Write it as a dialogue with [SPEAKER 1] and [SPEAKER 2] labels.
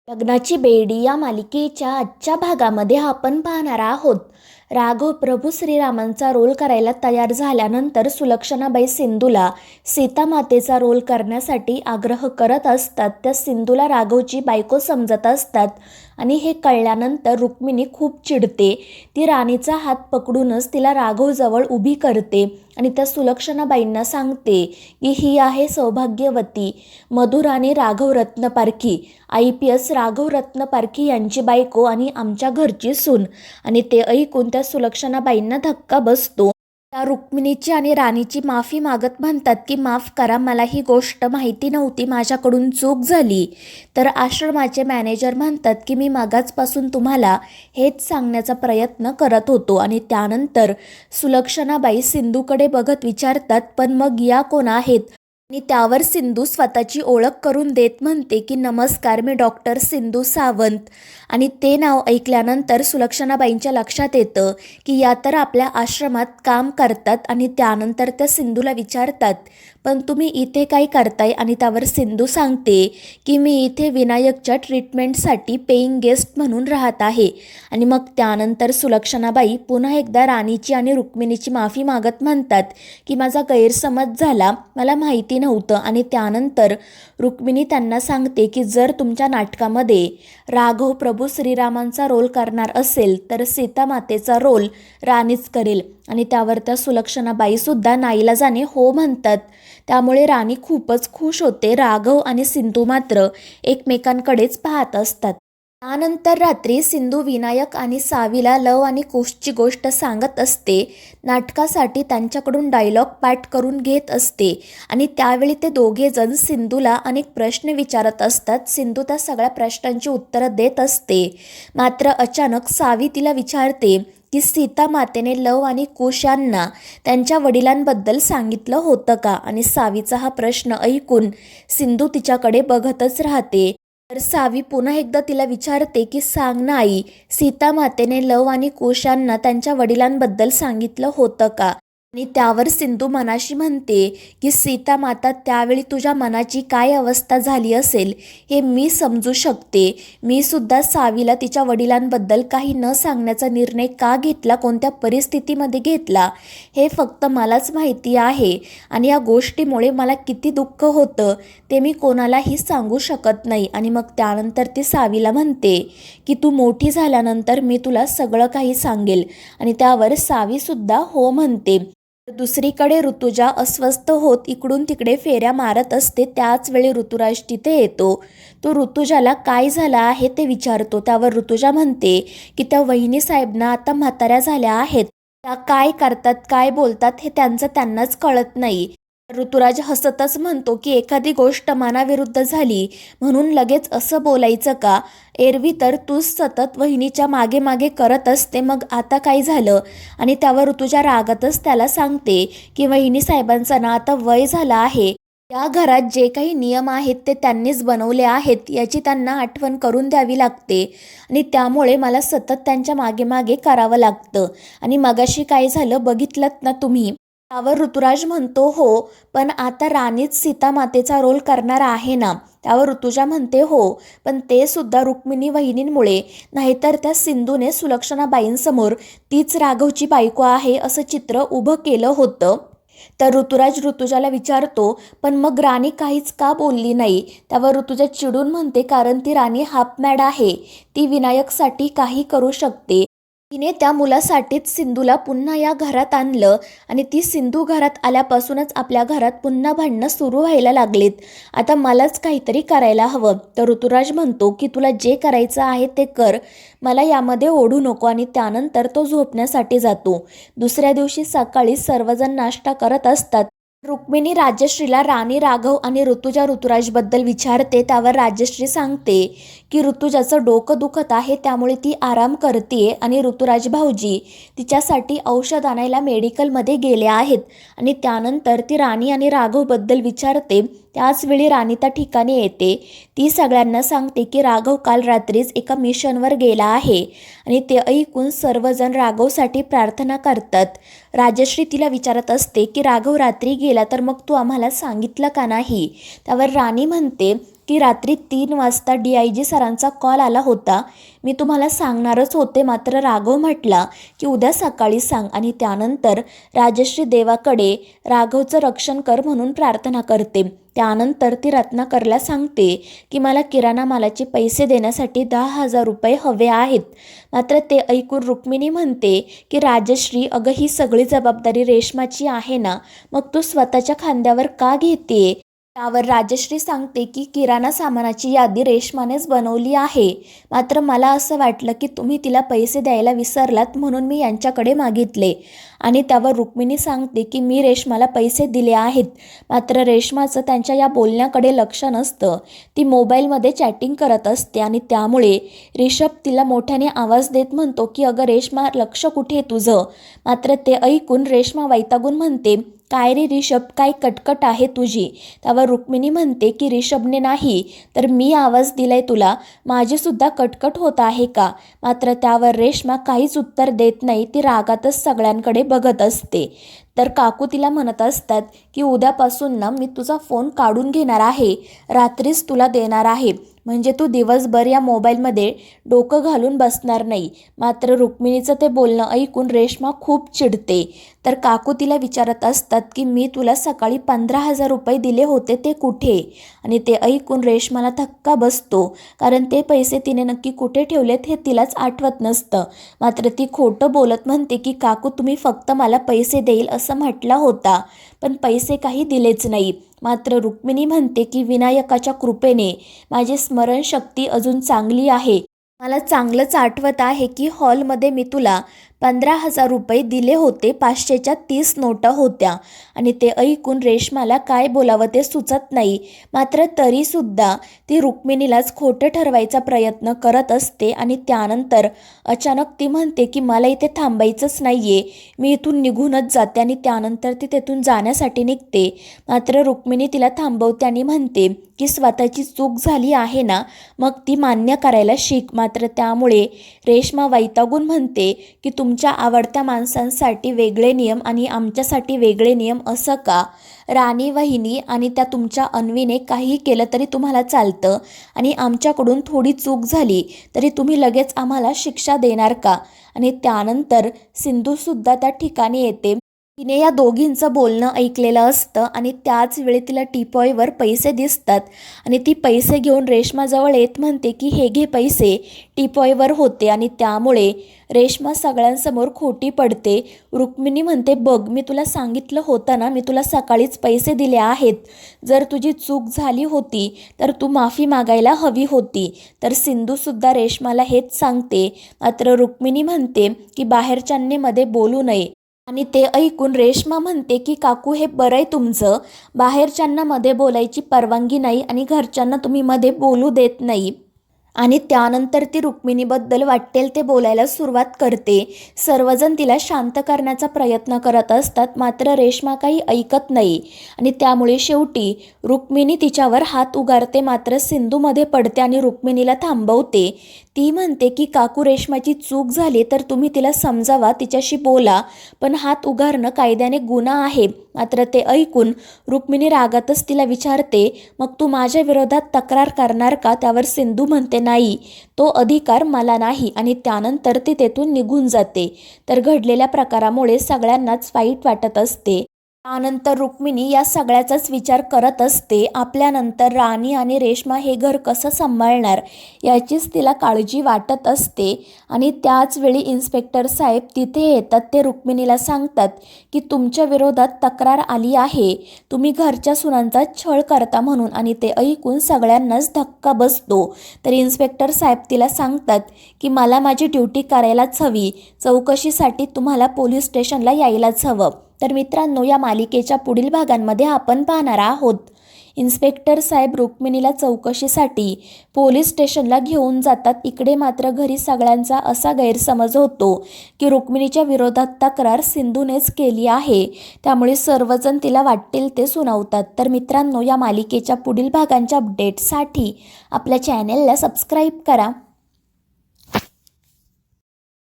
[SPEAKER 1] लग्नाची बेडी या मालिकेच्या आजच्या भागामध्ये आपण पाहणार आहोत. राघव प्रभू श्रीरामांचा रोल करायला तयार झाल्यानंतर सुलक्षणाबाई सिंधूला सीतामातेचा रोल करण्यासाठी आग्रह करत असतात. त्या सिंधूला राघवची बायको समजत असतात आणि हे कळल्यानंतर रुक्मिणी खूप चिडते. ती राणीचा हात पकडूनच तिला राघवजवळ उभी करते आणि त्या सुलक्षणाबाईंना सांगते की ही आहे सौभाग्यवती मधुराणी राघव रत्नपारखी, IPS राघव रत्नपारखी यांची बायको आणि आमच्या घरची सून. आणि ते ऐकून त्या सुलक्षणाबाईंना धक्का बसतो. त्या रुक्मिणीची आणि राणीची माफी मागत म्हणतात की माफ करा, मला ही गोष्ट माहिती नव्हती, माझ्याकडून चूक झाली. तर आश्रमाचे मॅनेजर म्हणतात की मी मागाचपासून तुम्हाला हेच सांगण्याचा प्रयत्न करत होतो. आणि त्यानंतर सुलक्षणाबाई सिंधूकडे बघत विचारतात, पण मग या कोण आहेत? आणि त्यावर सिंधू स्वतःची ओळख करून देत म्हणते की नमस्कार, मी डॉक्टर सिंधू सावंत. आणि ते नाव ऐकल्यानंतर सुलक्षणाबाईंच्या लक्षात येतं की या तर आपल्या आश्रमात काम करतात. आणि त्यानंतर त्या सिंधूला विचारतात, पण तुम्ही इथे काय करताय? आणि त्यावर सिंधू सांगते की मी इथे विनायकच्या ट्रीटमेंटसाठी पेईंग गेस्ट म्हणून राहत आहे. आणि मग त्यानंतर सुलक्षणाबाई पुन्हा एकदा राणीची आणि रुक्मिणीची माफी मागत म्हणतात की माझा गैरसमज झाला, मला माहिती नव्हतं. आणि त्यानंतर रुक्मिणी त्यांना सांगते की जर तुमच्या नाटकामध्ये राघव प्रभू श्रीरामांचा रोल करणार असेल तर सीतामातेचा रोल राणीच करेल. आणि त्यावर त्या सुलक्षणाबाईसुद्धा नाईलाजाने हो म्हणतात. त्यामुळे राणी खूपच खुश होते. राघव आणि सिंधू मात्र एकमेकांकडेच पाहत असतात. त्यानंतर रात्री सिंधू विनायक आणि सावीला लव आणि कुशची गोष्ट सांगत असते. नाटकासाठी त्यांच्याकडून डायलॉग पाठ करून घेत असते आणि त्यावेळी ते दोघे जण सिंधूला अनेक प्रश्न विचारत असतात. सिंधू त्या सगळ्या प्रश्नांची उत्तरं देत असते. मात्र अचानक सावी तिला विचारते की सीता मातेने लव आणि कुश यांना त्यांच्या वडिलांबद्दल सांगितलं होतं का? आणि सावीचा हा प्रश्न ऐकून सिंधू तिच्याकडे बघतच राहते. तर सावी पुन्हा एकदा तिला विचारते की सांग ना आई, सीता मातेने लव आणि कुश यांना त्यांच्या वडिलांबद्दल सांगितलं होतं का? आणि त्यावर सिंधू मनाशी म्हणते की सीता माता, त्यावेळी तुझ्या मनाची काय अवस्था झाली असेल हे मी समजू शकते. मी सुद्धा सावीला तिच्या वडिलांबद्दल काही न सांगण्याचा निर्णय का घेतला, कोणत्या परिस्थितीमध्ये घेतला हे फक्त मलाच माहिती आहे. आणि या गोष्टीमुळे मला किती दुःख होतं ते मी कोणालाही सांगू शकत नाही. आणि मग त्यानंतर ती सावीला म्हणते की तू मोठी झाल्यानंतर मी तुला सगळं काही सांगेल. आणि त्यावर सावीसुद्धा हो म्हणते. दुसरीकडे ऋतुजा अस्वस्थ होत इकडून तिकडे फेऱ्या मारत असते. त्याच वेळी ऋतुराज तिथे येतो. तो ऋतुजाला काय झालं आहे ते विचारतो. त्यावर ऋतुजा म्हणते की त्या वहिनी साहेबना आता म्हाताऱ्या झाल्या आहेत, त्या काय करतात काय बोलतात हे त्यांचं त्यांनाच कळत नाही. ऋतुराज हसतच म्हणतो की एखादी गोष्ट मनाविरुद्ध झाली म्हणून लगेच असं बोलायचं का? एरवी तर तूच सतत वहिनीच्या मागे मागे करत असते, मग आता काय झालं? आणि त्यावर ऋतुजा रागातच त्याला सांगते की वहिनी साहेबांचं ना आता वय झालं आहे, या घरात जे काही नियम आहेत ते त्यांनीच बनवले आहेत याची त्यांना आठवण करून द्यावी लागते. आणि त्यामुळे मला सतत त्यांच्या मागे मागे करावं लागतं. आणि मगाशी काय झालं बघितलंत ना तुम्ही? त्यावर ऋतुराज म्हणतो हो, पण आता राणीच सीतामातेचा रोल करणार आहे ना? त्यावर ऋतुजा म्हणते हो, पण ते सुद्धा रुक्मिणी वहिनींमुळे, नाहीतर त्या सिंधूने सुलक्षणाबाईंसमोर तीच राघवची बायको आहे असं चित्र उभं केलं होतं. तर ऋतुराज ऋतुजाला विचारतो, पण मग राणी काहीच का बोलली नाही? त्यावर ऋतुजा चिडून म्हणते, कारण ती राणी हाफ मॅड आहे, ती विनायकसाठी काही करू शकते. तिने त्या मुलासाठीच सिंधूला पुन्हा या घरात आणलं आणि ती सिंधू घरात आल्यापासूनच आपल्या घरात पुन्हा भांडणं सुरू व्हायला लागलीत. आता मलाच काहीतरी करायला हवं. तर ऋतुराज म्हणतो की तुला जे करायचं आहे ते कर, मला यामध्ये ओढू नको. आणि त्यानंतर तो झोपण्यासाठी जातो. दुसऱ्या दिवशी सकाळी सर्वजण नाश्ता करत असतात. रुक्मिणी राजश्रीला राणी, राघव आणि ऋतुजा ऋतुराजबद्दल विचारते. त्यावर राजश्री सांगते की ऋतुजाचं डोकं दुखत आहे त्यामुळे ती आराम करते आणि ऋतुराज भाऊजी तिच्यासाठी औषध आणायला मेडिकलमध्ये गेले आहेत. आणि त्यानंतर ती राणी आणि राघवबद्दल विचारते. त्याचवेळी राणी त्या ठिकाणी येते. ती सगळ्यांना सांगते की राघव काल रात्रीच एका मिशनवर गेला आहे. आणि ते ऐकून सर्वजण राघवसाठी प्रार्थना करतात. राजश्री तिला विचारत असते की राघव रात्री गेला तर मग तू आम्हाला सांगितलं का नाही? त्यावर राणी म्हणते की रात्री 3 वाजता DIG सरांचा कॉल आला होता. मी तुम्हाला सांगणारच होते, मात्र राघव म्हटला की उद्या सकाळी सांग आणि त्यानंतर राजश्री देवाकडे राघवचं रक्षण कर म्हणून प्रार्थना करते. त्यानंतर ती रत्नाकरला सांगते की मला किराणा मालाचे पैसे देण्यासाठी 10,000 रुपये हवे आहेत. मात्र ते ऐकून रुक्मिणी म्हणते की राजश्री, अगं ही सगळी जबाबदारी रेश्माची आहे ना, मग तू स्वतःच्या खांद्यावर का घेते? त्यावर राजश्री सांगते की किराणा सामानाची यादी रेश्मानेच बनवली आहे. मात्र मला असं वाटलं की तुम्ही तिला पैसे द्यायला विसरलात म्हणून मी यांच्याकडे मागितले. आणि त्यावर रुक्मिणी सांगते की मी रेश्माला पैसे दिले आहेत. मात्र रेश्माचं त्यांच्या या बोलण्याकडे लक्ष नसतं. ती मोबाईलमध्ये चॅटिंग करत असते आणि त्यामुळे रिषभ तिला मोठ्याने आवाज देत म्हणतो की अगं रेश्मा, लक्ष कुठे तुझं? मात्र ते ऐकून रेश्मा वैतागून म्हणते, काय रे रिषभ, काय कटकट आहे तुझी? त्यावर रुक्मिणी म्हणते की रिषभने नाही तर मी आवाज दिलाय तुला, माझीसुद्धा कटकट होत आहे का? मात्र त्यावर रेश्मा काहीच उत्तर देत नाही. ती रागातच सगळ्यांकडे बघत असते. तर काकू तिला म्हणत असतात की उद्यापासून ना मी तुझा फोन काढून घेणार आहे, रात्रीच तुला देणार आहे, म्हणजे तू दिवसभर या मोबाईलमध्ये डोकं घालून बसणार नाही. मात्र रुक्मिणीचं ते बोलणं ऐकून रेश्मा खूप चिडते. तर काकू तिला विचारत असतात की मी तुला सकाळी 15,000 रुपये दिले होते, ते कुठे? आणि ते ऐकून रेश्माला धक्का बसतो, कारण ते पैसे तिने नक्की कुठे ठेवलेत हे तिलाच आठवत नसतं. मात्र ती खोटं बोलत म्हणते की काकू, तुम्ही फक्त मला पैसे देईल असं म्हटला होता, पण पैसे काही दिलेच नाही. मात्र रुक्मिणी म्हणते की विनायकाच्या कृपेने माझी स्मरणशक्ती अजून चांगली आहे. मला चांगलंच आठवत आहे की हॉलमध्ये मी तुला 15,000 रुपये दिले होते, 500च्या 30 नोटा होत्या. आणि ते ऐकून रेश्माला काय बोलावं ते सुचत नाही. मात्र तरीसुद्धा ती रुक्मिणीलाच खोटं ठरवायचा प्रयत्न करत असते. आणि त्यानंतर अचानक ती म्हणते की मला इथे थांबायचंच नाही आहे, मी इथून निघूनच जाते. आणि त्यानंतर ती तेथून जाण्यासाठी निघते. मात्र रुक्मिणी तिला थांबवते आणि म्हणते की स्वतःची चूक झाली आहे ना, मग ती मान्य करायला शिक. मात्र त्यामुळे रेश्मा वैतागून म्हणते की तुमच्या आवडत्या माणसांसाठी वेगळे नियम आणि आमच्यासाठी वेगळे नियम, असं का? राणी वहिनी आणि त्या तुमच्या अन्वीने काही केलं तरी तुम्हाला चालतं, आणि आमच्याकडून थोडी चूक झाली तरी तुम्ही लगेच आम्हाला शिक्षा देणार का? आणि त्यानंतर सिंधूसुद्धा त्या ठिकाणी येते. तिने या दोघींचं बोलणं ऐकलेलं असतं आणि त्याच वेळी तिला टीपॉयवर पैसे दिसतात. आणि ती पैसे घेऊन रेश्माजवळ येत म्हणते की हे घे पैसे, टीपॉयवर होते. आणि त्यामुळे रेश्मा सगळ्यांसमोर खोटी पडते. रुक्मिणी म्हणते, बघ मी तुला सांगितलं होतं ना, मी तुला सकाळीच पैसे दिले आहेत, जर तुझी चूक झाली होती तर तू माफी मागायला हवी होती. तर सिंधूसुद्धा रेश्माला हेच सांगते. मात्र रुक्मिणी म्हणते की बाहेरच्यांनी मध्ये बोलू नये. आणि ते ऐकून रेश्मा म्हणते की काकू, हे बरं आहे तुमचं, बाहेरच्यांना मध्ये बोलायची परवानगी नाही आणि घरच्यांना तुम्ही मध्ये बोलू देत नाही. आणि त्यानंतर ती रुक्मिणीबद्दल वाटेल ते बोलायला सुरुवात करते. सर्वजण तिला शांत करण्याचा प्रयत्न करत असतात, मात्र रेश्मा काही ऐकत नाही. आणि त्यामुळे शेवटी रुक्मिणी तिच्यावर हात उगारते. मात्र सिंधूमध्ये पडते आणि रुक्मिणीला थांबवते. ती म्हणते की काकू, रेश्माची चूक झाली तर तुम्ही तिला समजावा, तिच्याशी बोला, पण हात उगारणं कायद्याने गुन्हा आहे. मात्र ते ऐकून रुक्मिणी रागातच तिला विचारते, मग तू माझ्या विरोधात तक्रार करणार का? त्यावर सिंधू म्हणते, नाही, तो अधिकार मला नाही. आणि त्यानंतर ती तेथून निघून जाते. तर घडलेल्या प्रकारामुळे सगळ्यांनाच वाईट वाटत असते. त्यानंतर रुक्मिणी या सगळ्याचाच विचार करत असते. आपल्यानंतर राणी आणि रेश्मा हे घर कसं सांभाळणार याचीच तिला काळजी वाटत असते. आणि त्याच वेळी इन्स्पेक्टर साहेब तिथे येतात. ते रुक्मिणीला सांगतात की तुमच्या विरोधात तक्रार आली आहे, तुम्ही घरच्या सुनांचा छळ करता म्हणून. आणि ते ऐकून सगळ्यांनाच धक्का बसतो. तर इन्स्पेक्टर साहेब तिला सांगतात की मला माझी ड्युटी करायलाच हवी, चौकशीसाठी तुम्हाला पोलीस स्टेशनला यायलाच हवं. तर मित्रांनो, या मालिकेच्या पुढील भागांमध्ये आपण पाहणार आहोत इन्स्पेक्टर साहेब रुक्मिणीला चौकशीसाठी पोलीस स्टेशनला घेऊन जातात. इकडे मात्र घरी सगळ्यांचा असा गैरसमज होतो की रुक्मिणीच्या विरोधात तक्रार सिंधूनेच केली आहे, त्यामुळे सर्वजण तिला वाटेल ते सुनावतात. तर मित्रांनो, या मालिकेच्या पुढील भागांच्या अपडेटसाठी आपल्या चॅनेलला सबस्क्राईब करा.